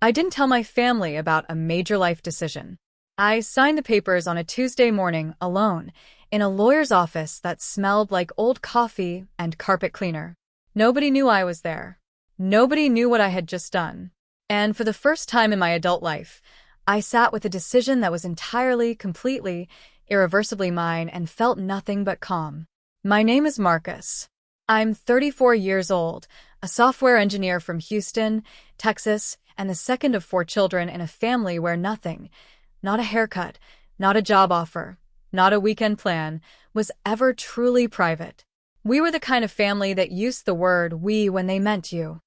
I didn't tell my family about a major life decision. I signed the papers on a Tuesday morning alone in a lawyer's office that smelled like old coffee and carpet cleaner. Nobody knew I was there. Nobody knew what I had just done. And for the first time in my adult life, I sat with a decision that was entirely, completely, irreversibly mine and felt nothing but calm. My name is Marcus. I'm 34 years old, a software engineer from Houston, Texas, and the second of 4 children in a family where nothing, not a haircut, not a job offer, not a weekend plan, was ever truly private. We were the kind of family that used the word we when they meant you.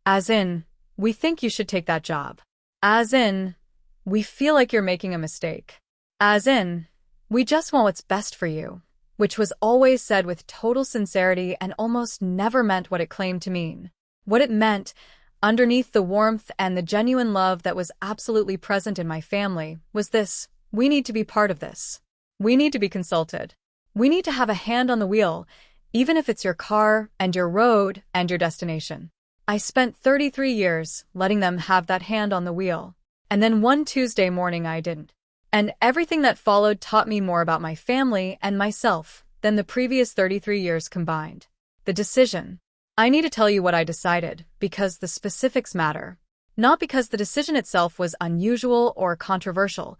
As in, we think you should take that job. As in, we feel like you're making a mistake. As in, we just want what's best for you, which was always said with total sincerity and almost never meant what it claimed to mean. What it meant, underneath the warmth and the genuine love that was absolutely present in my family, was this: we need to be part of this. We need to be consulted. We need to have a hand on the wheel, even if it's your car and your road and your destination. I spent 33 years letting them have that hand on the wheel. And then one Tuesday morning I didn't. And everything that followed taught me more about my family and myself than the previous 33 years combined. The decision. I need to tell you what I decided, because the specifics matter. Not because the decision itself was unusual or controversial.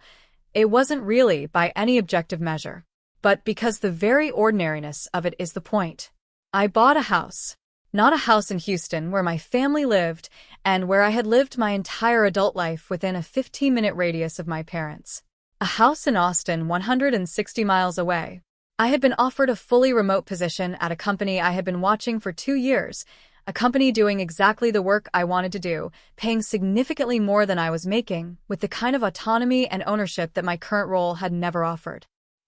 It wasn't really by any objective measure. But because the very ordinariness of it is the point. I bought a house. Not a house in Houston where my family lived and where I had lived my entire adult life within a 15-minute radius of my parents. A house in Austin, 160 miles away. I had been offered a fully remote position at a company I had been watching for 2 years, a company doing exactly the work I wanted to do, paying significantly more than I was making, with the kind of autonomy and ownership that my current role had never offered.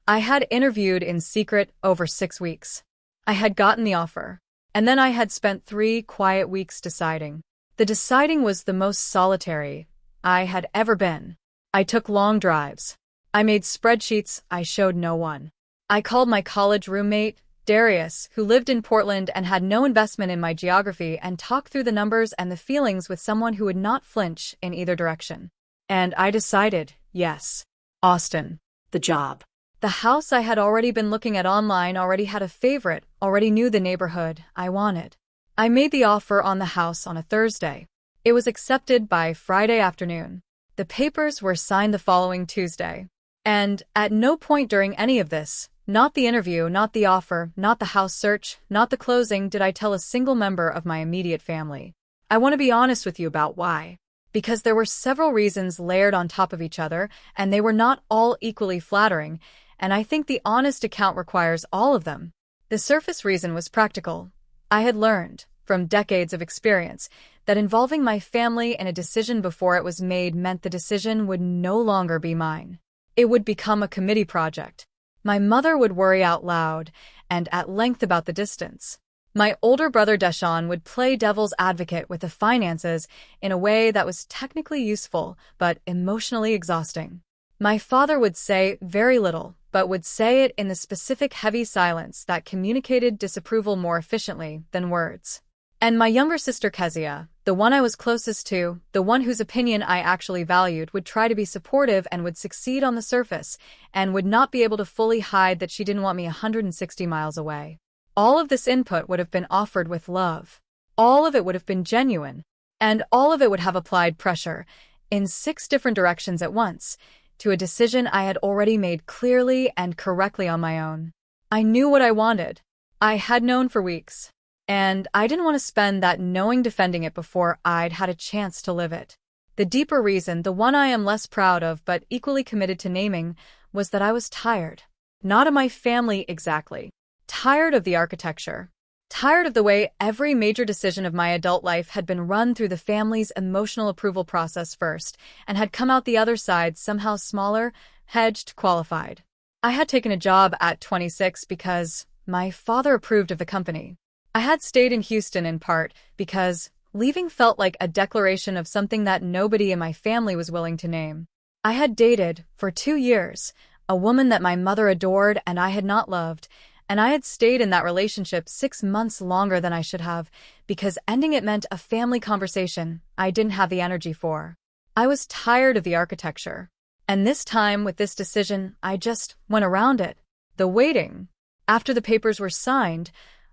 I had interviewed in secret over 6 weeks. I had gotten the offer. And then I had spent 3 quiet weeks deciding. The deciding was the most solitary I had ever been. I took long drives. I made spreadsheets I showed no one. I called my college roommate, Darius, who lived in Portland and had no investment in my geography, and talked through the numbers and the feelings with someone who would not flinch in either direction. And I decided, yes, Austin. The job. The house I had already been looking at online already had a favorite, already knew the neighborhood I wanted. I made the offer on the house on a Thursday. It was accepted by Friday afternoon. The papers were signed the following Tuesday. And at no point during any of this, not the interview, not the offer, not the house search, not the closing, did I tell a single member of my immediate family. I want to be honest with you about why. Because there were several reasons layered on top of each other, and they were not all equally flattering, and I think the honest account requires all of them. The surface reason was practical. I had learned, from decades of experience, that involving my family in a decision before it was made meant the decision would no longer be mine. It would become a committee project. My mother would worry out loud and at length about the distance. My older brother Deshaun would play devil's advocate with the finances in a way that was technically useful but emotionally exhausting. My father would say very little, but would say it in the specific heavy silence that communicated disapproval more efficiently than words. And my younger sister Kezia, the one I was closest to, the one whose opinion I actually valued, would try to be supportive and would succeed on the surface, and would not be able to fully hide that she didn't want me 160 miles away. All of this input would have been offered with love. All of it would have been genuine. And all of it would have applied pressure, in 6 different directions at once, to a decision I had already made clearly and correctly on my own. I knew what I wanted. I had known for weeks. And I didn't want to spend that knowing defending it before I'd had a chance to live it. The deeper reason, the one I am less proud of but equally committed to naming, was that I was tired. Not of my family exactly. Tired of the architecture. Tired of the way every major decision of my adult life had been run through the family's emotional approval process first, and had come out the other side somehow smaller, hedged, qualified. I had taken a job at 26 because my father approved of the company. I had stayed in Houston in part because leaving felt like a declaration of something that nobody in my family was willing to name. I had dated, for 2 years, a woman that my mother adored and I had not loved, and I had stayed in that relationship 6 months longer than I should have, because ending it meant a family conversation I didn't have the energy for. I was tired of the architecture. And this time, with this decision, I just went around it. The waiting. After the papers were signed,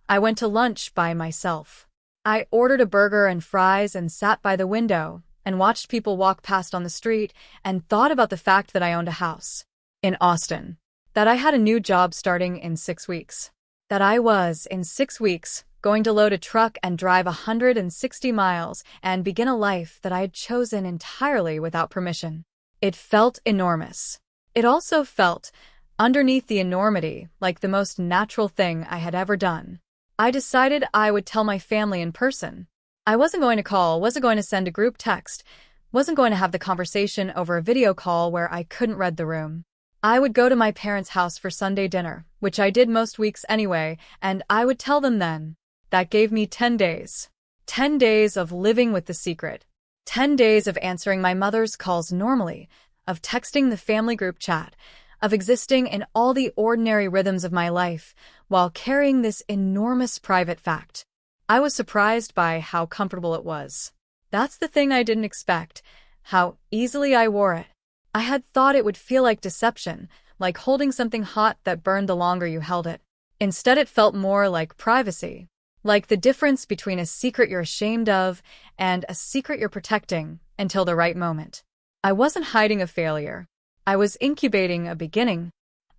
I went to lunch by myself. I ordered a burger and fries and sat by the window and watched people walk past on the street and thought about the fact that I owned a house in Austin, that I had a new job starting in 6 weeks, that I was, in 6 weeks, going to load a truck and drive 160 miles and begin a life that I had chosen entirely without permission. It felt enormous. It also felt, underneath the enormity, like the most natural thing I had ever done. I decided I would tell my family in person. I wasn't going to call, wasn't going to send a group text, wasn't going to have the conversation over a video call where I couldn't read the room. I would go to my parents' house for Sunday dinner, which I did most weeks anyway, and I would tell them then. That gave me 10 days. 10 days of living with the secret. 10 days of answering my mother's calls normally, of texting the family group chat, of existing in all the ordinary rhythms of my life while carrying this enormous private fact. I was surprised by how comfortable it was. That's the thing I didn't expect, how easily I wore it. I had thought it would feel like deception, like holding something hot that burned the longer you held it. Instead, it felt more like privacy, like the difference between a secret you're ashamed of and a secret you're protecting until the right moment. I wasn't hiding a failure. I was incubating a beginning.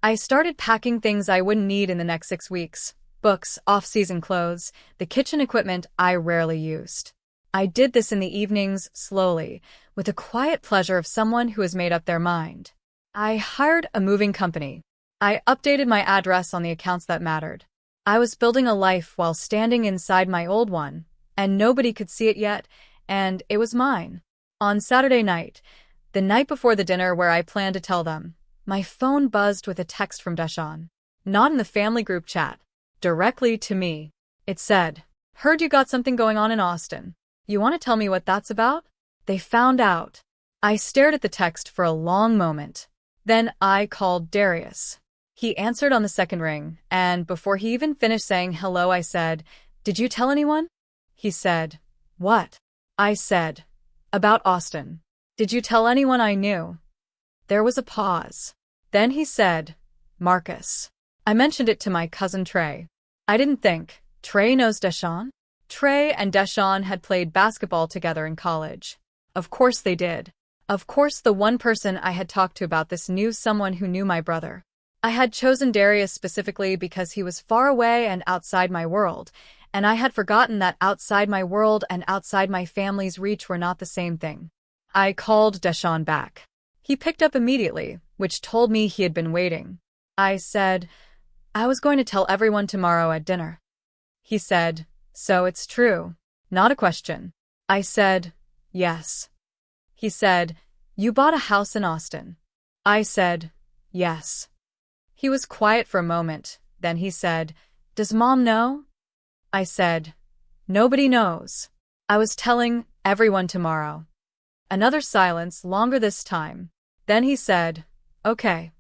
I started packing things I wouldn't need in the next 6 weeks. Books, off-season clothes, the kitchen equipment I rarely used. I did this in the evenings, slowly, with the quiet pleasure of someone who has made up their mind. I hired a moving company. I updated my address on the accounts that mattered. I was building a life while standing inside my old one, and nobody could see it yet, and it was mine. On Saturday night, the night before the dinner where I planned to tell them, my phone buzzed with a text from Deshawn. Not in the family group chat. Directly to me. It said, "Heard you got something going on in Austin. You want to tell me what that's about?" They found out. I stared at the text for a long moment. Then I called Darius. He answered on the second ring, and before he even finished saying hello, I said, "Did you tell anyone?" He said, "What?" I said, "About Austin. Did you tell anyone I knew?" There was a pause. Then he said, "Marcus." I mentioned it to my cousin Trey. I didn't think, Trey knows Deshawn? Trey and Deshawn had played basketball together in college. Of course they did. Of course the one person I had talked to about this knew someone who knew my brother. I had chosen Darius specifically because he was far away and outside my world, and I had forgotten that outside my world and outside my family's reach were not the same thing. I called Deshawn back. He picked up immediately, which told me he had been waiting. I said, "I was going to tell everyone tomorrow at dinner." He said, "So it's true. Not a question." I said, "Yes." He said, "You bought a house in Austin." I said, "Yes." He was quiet for a moment. Then he said, "Does Mom know?" I said, "Nobody knows. I was telling everyone tomorrow." Another silence, longer this time. Then he said, "Okay."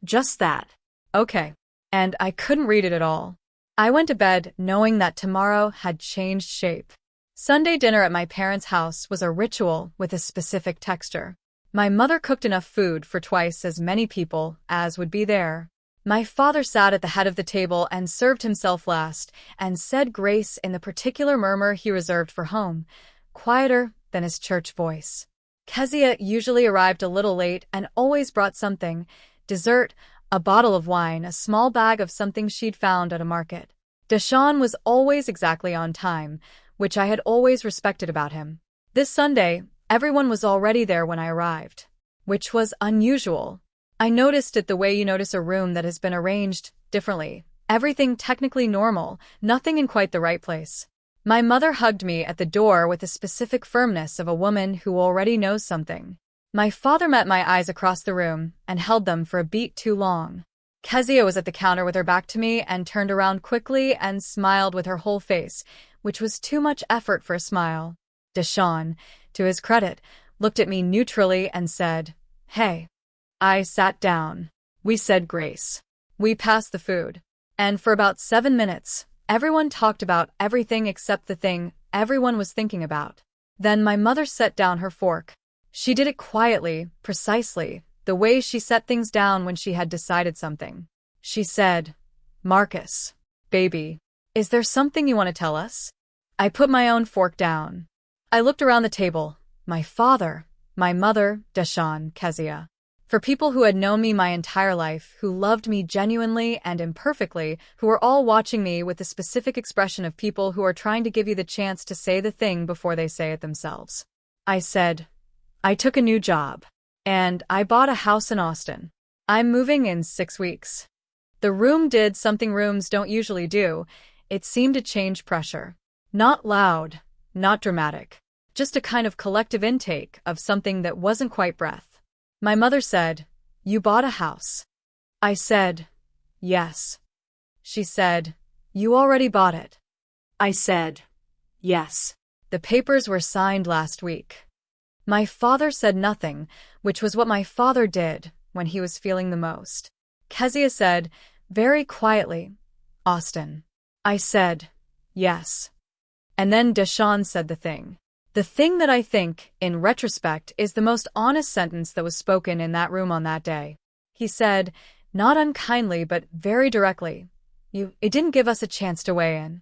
Just that. Okay. And I couldn't read it at all. I went to bed knowing that tomorrow had changed shape. Sunday dinner at my parents' house was a ritual with a specific texture. My mother cooked enough food for twice as many people as would be there. My father sat at the head of the table and served himself last and said grace in the particular murmur he reserved for home, quieter than his church voice. Kezia usually arrived a little late and always brought something, dessert, a bottle of wine, a small bag of something she'd found at a market. Deshawn was always exactly on time, which I had always respected about him. This Sunday, everyone was already there when I arrived, which was unusual. I noticed it the way you notice a room that has been arranged differently. Everything technically normal, nothing in quite the right place. My mother hugged me at the door with the specific firmness of a woman who already knows something. My father met my eyes across the room and held them for a beat too long. Kezia was at the counter with her back to me and turned around quickly and smiled with her whole face, which was too much effort for a smile. Deshawn, to his credit, looked at me neutrally and said, "Hey." I sat down. We said grace. We passed the food. And for about 7 minutes, everyone talked about everything except the thing everyone was thinking about. Then my mother set down her fork. She did it quietly, precisely, the way she set things down when she had decided something. She said, "Marcus, baby, is there something you want to tell us?" I put my own fork down. I looked around the table. My father, my mother, Deshawn, Kezia. For people who had known me my entire life, who loved me genuinely and imperfectly, who were all watching me with the specific expression of people who are trying to give you the chance to say the thing before they say it themselves. I said, I took a new job. And I bought a house in Austin. I'm moving in 6 weeks. The room did something rooms don't usually do. It seemed to change pressure. Not loud, not dramatic. Just a kind of collective intake of something that wasn't quite breath. My mother said, "You bought a house." I said, "Yes." She said, "You already bought it." I said, "Yes. The papers were signed last week." My father said nothing, which was what my father did when he was feeling the most. Kezia said, very quietly, "Austin." I said, "Yes." And then Deshawn said the thing. The thing that I think, in retrospect, is the most honest sentence that was spoken in that room on that day. He said, not unkindly but very directly, "It didn't give us a chance to weigh in."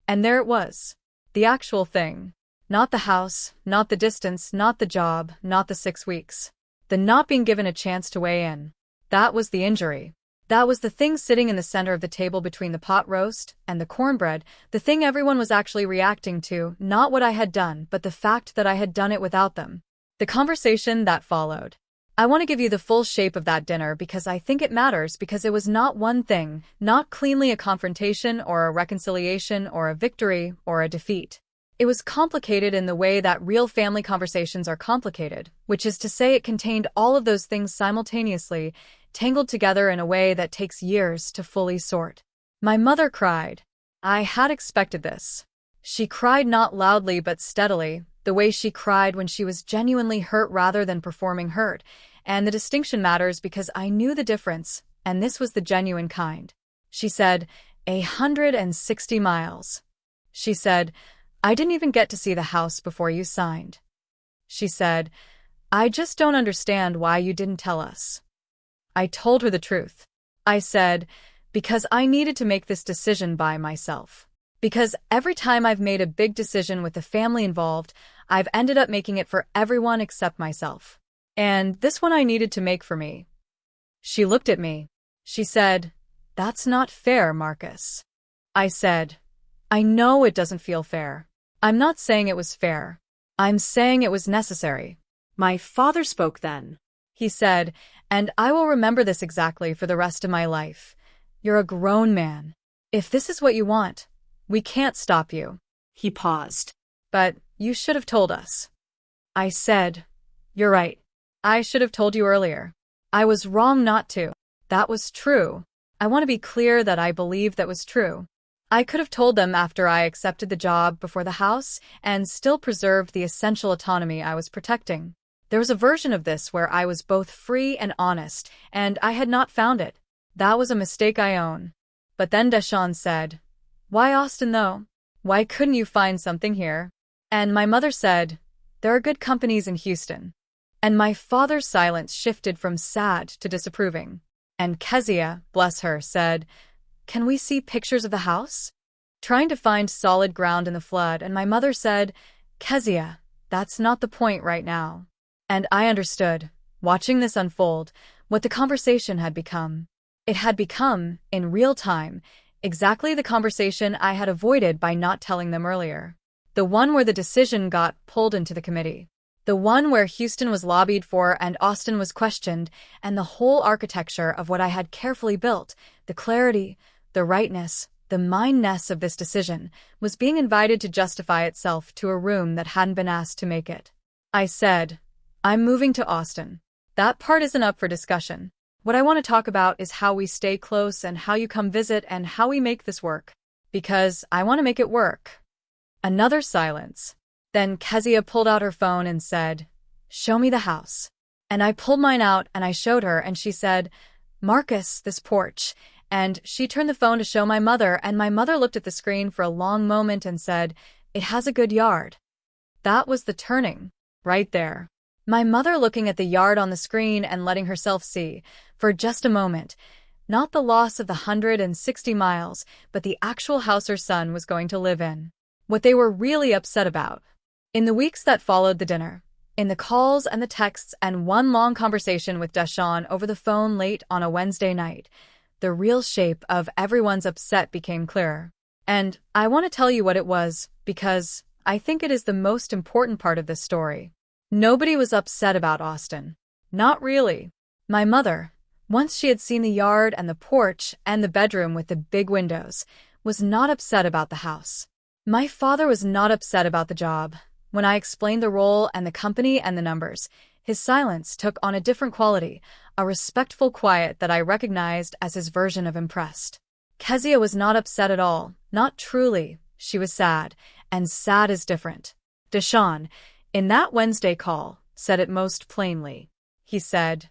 And there it was. The actual thing. Not the house, not the distance, not the job, not the 6 weeks. The not being given a chance to weigh in. That was the injury. That was the thing sitting in the center of the table between the pot roast and the cornbread, the thing everyone was actually reacting to, not what I had done, but the fact that I had done it without them. The conversation that followed. I want to give you the full shape of that dinner because I think it matters, because it was not one thing, not cleanly a confrontation or a reconciliation or a victory or a defeat. It was complicated in the way that real family conversations are complicated, which is to say it contained all of those things simultaneously, tangled together in a way that takes years to fully sort. My mother cried. I had expected this. She cried not loudly but steadily, the way she cried when she was genuinely hurt rather than performing hurt, and the distinction matters because I knew the difference, and this was the genuine kind. She said, 160 miles. She said, I didn't even get to see the house before you signed. She said, I just don't understand why you didn't tell us. I told her the truth. I said, because I needed to make this decision by myself. Because every time I've made a big decision with the family involved, I've ended up making it for everyone except myself. And this one I needed to make for me. She looked at me. She said, that's not fair, Marcus. I said, I know it doesn't feel fair. I'm not saying it was fair. I'm saying it was necessary. My father spoke then. He said, and I will remember this exactly for the rest of my life. You're a grown man. If this is what you want, we can't stop you. He paused. But you should have told us. I said, you're right. I should have told you earlier. I was wrong not to. That was true. I want to be clear that I believe that was true. I could have told them after I accepted the job before the house and still preserved the essential autonomy I was protecting. There was a version of this where I was both free and honest, and I had not found it. That was a mistake I own. But then Deshawn said, why Austin though? Why couldn't you find something here? And my mother said, there are good companies in Houston. And my father's silence shifted from sad to disapproving. And Kezia, bless her, said, can we see pictures of the house? Trying to find solid ground in the flood, and my mother said, Kezia, that's not the point right now. And I understood, watching this unfold, what the conversation had become. It had become, in real time, exactly the conversation I had avoided by not telling them earlier. The one where the decision got pulled into the committee. The one where Houston was lobbied for and Austin was questioned, and the whole architecture of what I had carefully built, the clarity, the rightness, the mindness of this decision, was being invited to justify itself to a room that hadn't been asked to make it. I said, I'm moving to Austin. That part isn't up for discussion. What I want to talk about is how we stay close and how you come visit and how we make this work. Because I want to make it work. Another silence. Then Kezia pulled out her phone and said, show me the house. And I pulled mine out and I showed her and she said, Marcus, this porch. And she turned the phone to show my mother, and my mother looked at the screen for a long moment and said, it has a good yard. That was the turning. Right there. My mother looking at the yard on the screen and letting herself see, for just a moment, not the loss of the 160 miles, but the actual house her son was going to live in. What they were really upset about. In the weeks that followed the dinner, in the calls and the texts and one long conversation with Deshawn over the phone late on a Wednesday night, the real shape of everyone's upset became clearer. And I want to tell you what it was, because I think it is the most important part of this story. Nobody was upset about Austin. Not really. My mother, once she had seen the yard and the porch and the bedroom with the big windows, was not upset about the house. My father was not upset about the job. When I explained the role and the company and the numbers, his silence took on a different quality, a respectful quiet that I recognized as his version of impressed. Kezia was not upset at all, not truly. She was sad, and sad is different. Deshawn, in that Wednesday call, said it most plainly. He said,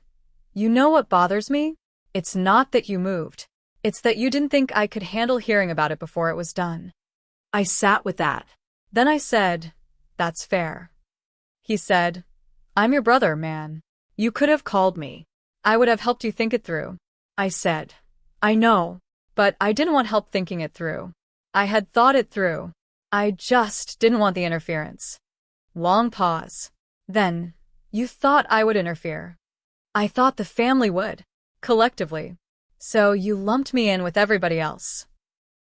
"You know what bothers me? It's not that you moved. It's that you didn't think I could handle hearing about it before it was done." I sat with that. Then I said, "That's fair." He said, "I'm your brother, man. You could have called me. I would have helped you think it through." I said, "I know, but I didn't want help thinking it through. I had thought it through. I just didn't want the interference." Long pause. Then, "You thought I would interfere." "I thought the family would. Collectively. So you lumped me in with everybody else."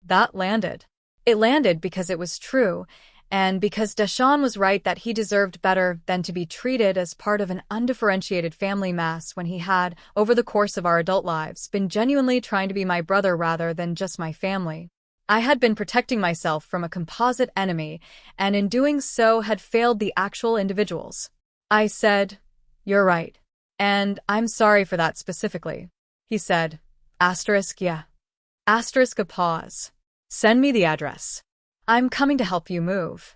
That landed. It landed because it was true, and because Deshawn was right that he deserved better than to be treated as part of an undifferentiated family mass when he had, over the course of our adult lives, been genuinely trying to be my brother rather than just my family. I had been protecting myself from a composite enemy, and in doing so had failed the actual individuals. I said, "You're right. And I'm sorry for that specifically." He said, "Yeah. A pause. Send me the address. I'm coming to help you move."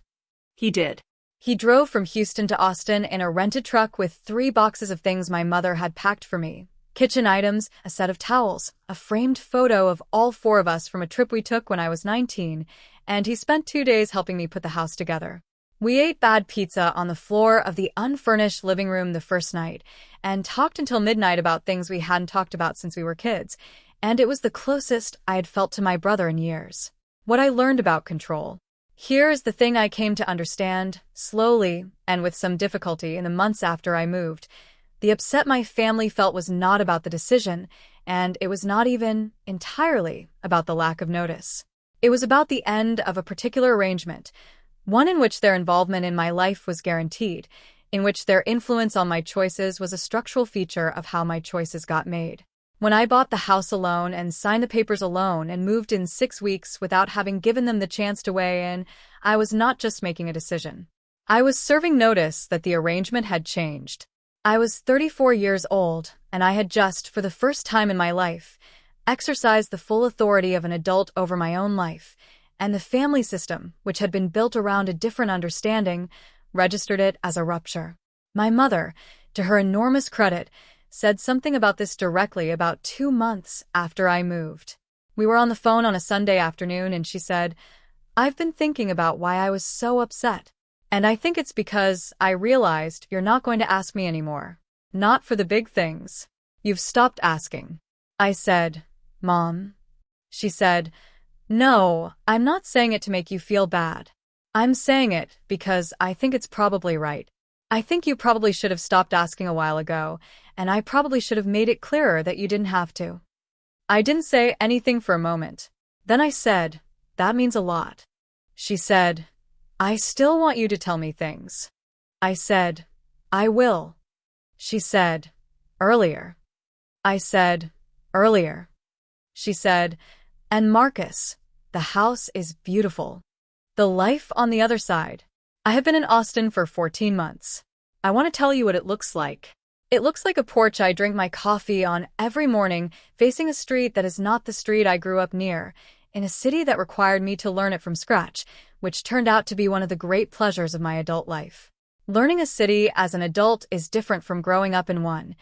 He did. He drove from Houston to Austin in a rented truck with 3 boxes of things my mother had packed for me. Kitchen items, a set of towels, a framed photo of all 4 of us from a trip we took when I was 19, and he spent 2 days helping me put the house together. We ate bad pizza on the floor of the unfurnished living room the first night, and talked until midnight about things we hadn't talked about since we were kids, and it was the closest I had felt to my brother in years. What I learned about control. Here is the thing I came to understand, slowly and with some difficulty in the months after I moved. The upset my family felt was not about the decision, and it was not even entirely about the lack of notice. It was about the end of a particular arrangement, one in which their involvement in my life was guaranteed, in which their influence on my choices was a structural feature of how my choices got made. When I bought the house alone and signed the papers alone and moved in 6 weeks without having given them the chance to weigh in, I was not just making a decision. I was serving notice that the arrangement had changed. I was 34 years old, and I had just, for the first time in my life, exercised the full authority of an adult over my own life, and the family system, which had been built around a different understanding, registered it as a rupture. My mother, to her enormous credit, said something about this directly about 2 months after I moved. We were on the phone on a Sunday afternoon, and she said, "I've been thinking about why I was so upset. And I think it's because I realized you're not going to ask me anymore. Not for the big things. You've stopped asking." I said, "Mom?" She said, "No, I'm not saying it to make you feel bad. I'm saying it because I think it's probably right. I think you probably should have stopped asking a while ago, and I probably should have made it clearer that you didn't have to." I didn't say anything for a moment. Then I said, "That means a lot." She said, "I still want you to tell me things." I said, "I will." She said, "Earlier." I said, "Earlier." She said, "And Marcus, the house is beautiful. The life on the other side. I have been in Austin for 14 months. I want to tell you what it looks like. It looks like a porch I drink my coffee on every morning, facing a street that is not the street I grew up near, in a city that required me to learn it from scratch, which turned out to be one of the great pleasures of my adult life. Learning a city as an adult is different from growing up in one.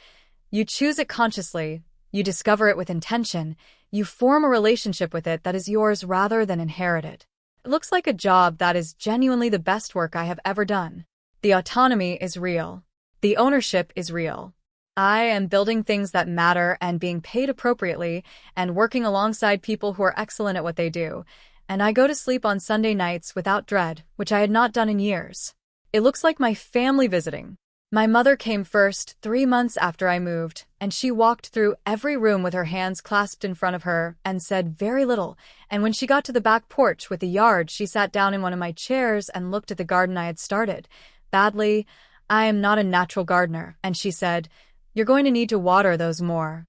You choose it consciously, you discover it with intention, you form a relationship with it that is yours rather than inherited. It looks like a job that is genuinely the best work I have ever done. The autonomy is real. The ownership is real. I am building things that matter and being paid appropriately and working alongside people who are excellent at what they do. And I go to sleep on Sunday nights without dread, which I had not done in years. It looks like my family visiting. My mother came first, 3 months after I moved, and she walked through every room with her hands clasped in front of her and said very little. And when she got to the back porch with the yard, she sat down in one of my chairs and looked at the garden I had started. Badly, I am not a natural gardener, and she said, "You're going to need to water those more."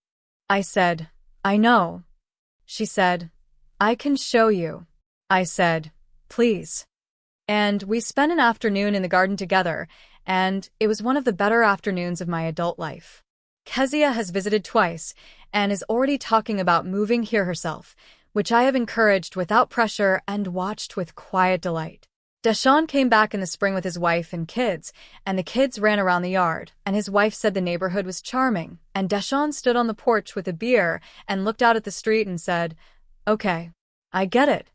I said, "I know." She said, "I can show you." I said, "Please." And we spent an afternoon in the garden together, and it was one of the better afternoons of my adult life. Kezia has visited twice and is already talking about moving here herself, which I have encouraged without pressure and watched with quiet delight. Deshaun came back in the spring with his wife and kids, and the kids ran around the yard, and his wife said the neighborhood was charming, and Deshaun stood on the porch with a beer and looked out at the street and said, "Okay, I get it."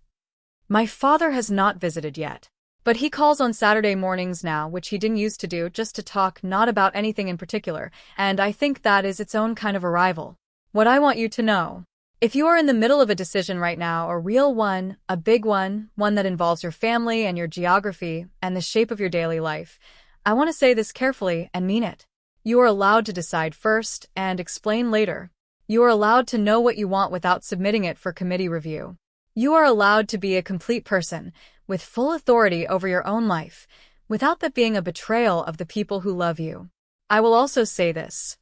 My father has not visited yet, but he calls on Saturday mornings now, which he didn't used to do, just to talk, not about anything in particular, and I think that is its own kind of arrival. What I want you to know: if you are in the middle of a decision right now, a real one, a big one that involves your family and your geography and the shape of your daily life, I want to say this carefully and mean it. You are allowed to decide first and explain later. You are allowed to know what you want without submitting it for committee review. You are allowed to be a complete person with full authority over your own life, without that being a betrayal of the people who love you. I will also say this: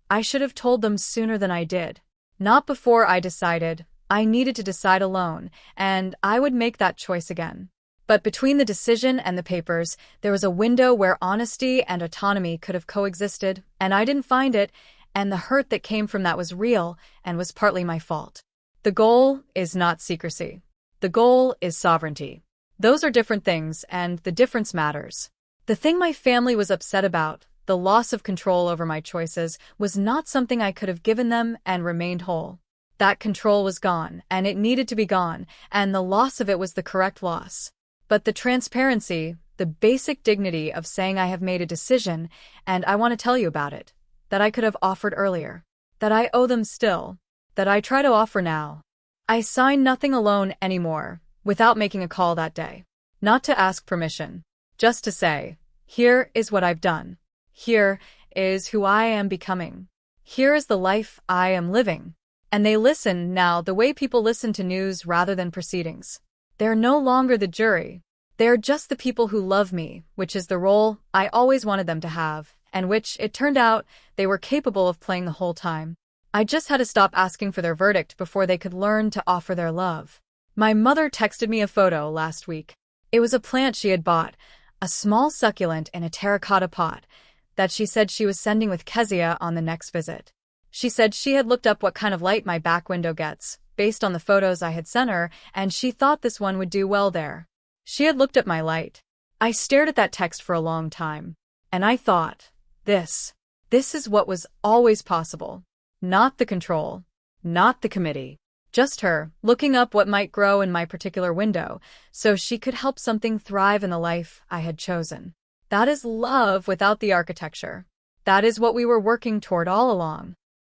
I should have told them sooner than I did. Not before I decided. I needed to decide alone, and I would make that choice again. But between the decision and the papers, there was a window where honesty and autonomy could have coexisted, and I didn't find it, and the hurt that came from that was real and was partly my fault. The goal is not secrecy. The goal is sovereignty. Those are different things, and the difference matters. The thing my family was upset about, the loss of control over my choices, was not something I could have given them and remained whole. That control was gone, and it needed to be gone, and the loss of it was the correct loss. But the transparency, the basic dignity of saying I have made a decision, and I want to tell you about it, that I could have offered earlier, that I owe them still, that I try to offer now. I sign nothing alone anymore, without making a call that day. Not to ask permission, just to say, here is what I've done. Here is who I am becoming. Here is the life I am living. And they listen now the way people listen to news rather than proceedings. They're no longer the jury. They're just the people who love me, which is the role I always wanted them to have, and which, it turned out, they were capable of playing the whole time. I just had to stop asking for their verdict before they could learn to offer their love. My mother texted me a photo last week. It was a plant she had bought, a small succulent in a terracotta pot, that she said she was sending with Kezia on the next visit. She said she had looked up what kind of light my back window gets, based on the photos I had sent her, and she thought this one would do well there. She had looked at my light. I stared at that text for a long time, and I thought, this is what was always possible. Not the control, not the committee, just her, looking up what might grow in my particular window, so she could help something thrive in the life I had chosen. That is love without the architecture. That is what we were working toward all along.